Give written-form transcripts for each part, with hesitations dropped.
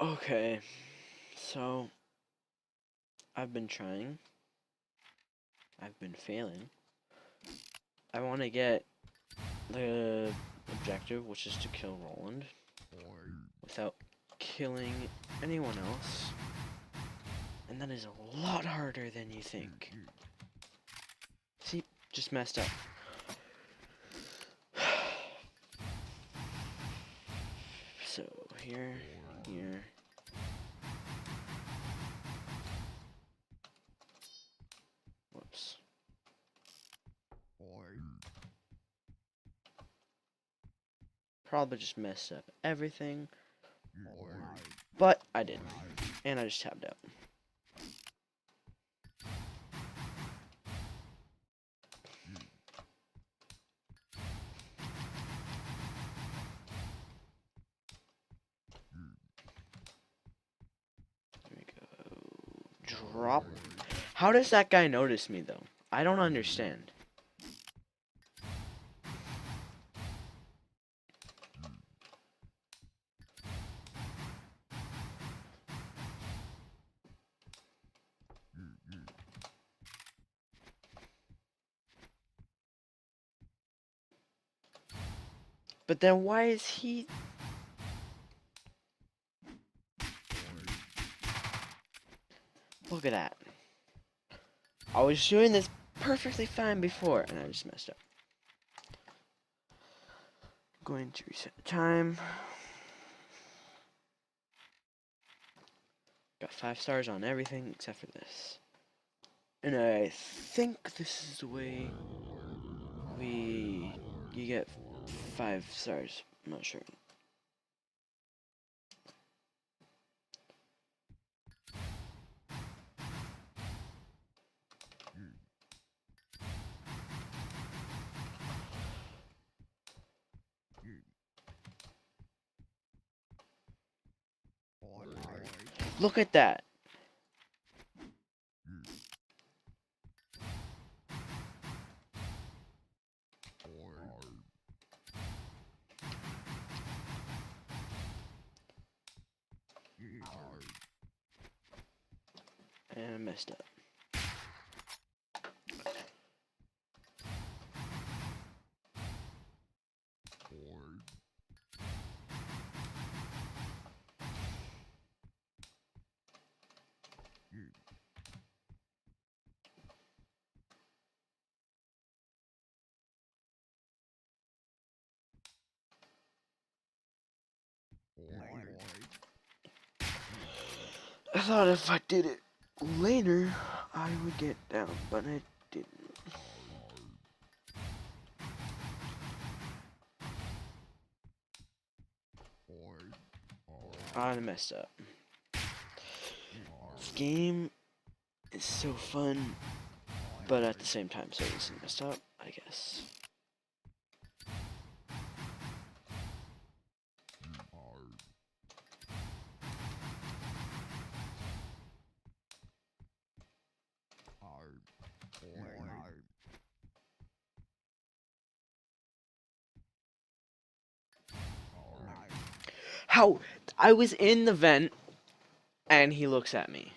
Okay, so I've been trying. I've been failing. I want to get the objective, which is to kill Roland without killing anyone else. And that is a lot harder than you think. See, just messed up. So, here. Whoops. Probably just messed up everything. But I didn't. And I just tabbed out. There we go. Drop. How does that guy notice me, though? I don't understand. But then why is he... Look at that. I was doing this perfectly fine before, and I just messed up. Going to reset the time. Got 5 stars on everything except for this. And I think this is the way you get 5 stars. I'm not sure. Look at that. And I messed up. I thought if I did it later, I would get down, but I didn't. I messed up. This game is so fun, but at the same time, so it's messed up, I guess. How? I was in the vent, and he looks at me.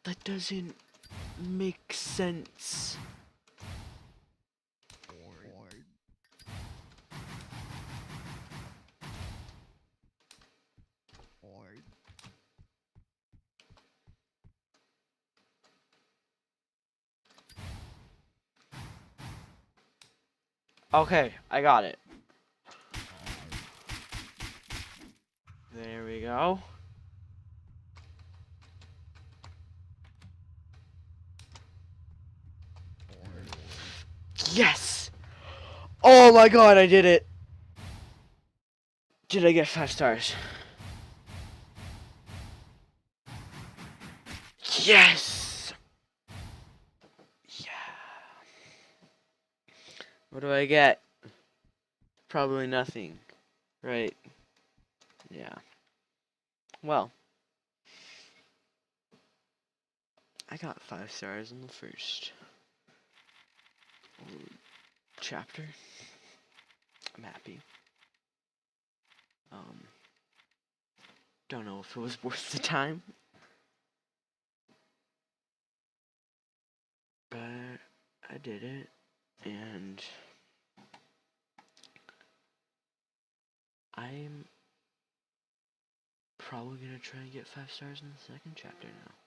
That doesn't make sense. Okay, I got it. There we go. Yes! Oh my god, I did it! Did I get 5 stars? Yes! Yeah. What do I get? Probably nothing. Right. Yeah. Well. I got 5 stars in the first chapter. I'm happy. Don't know if it was worth the time, but I did it, and I'm probably gonna try and get 5 stars in the second chapter now.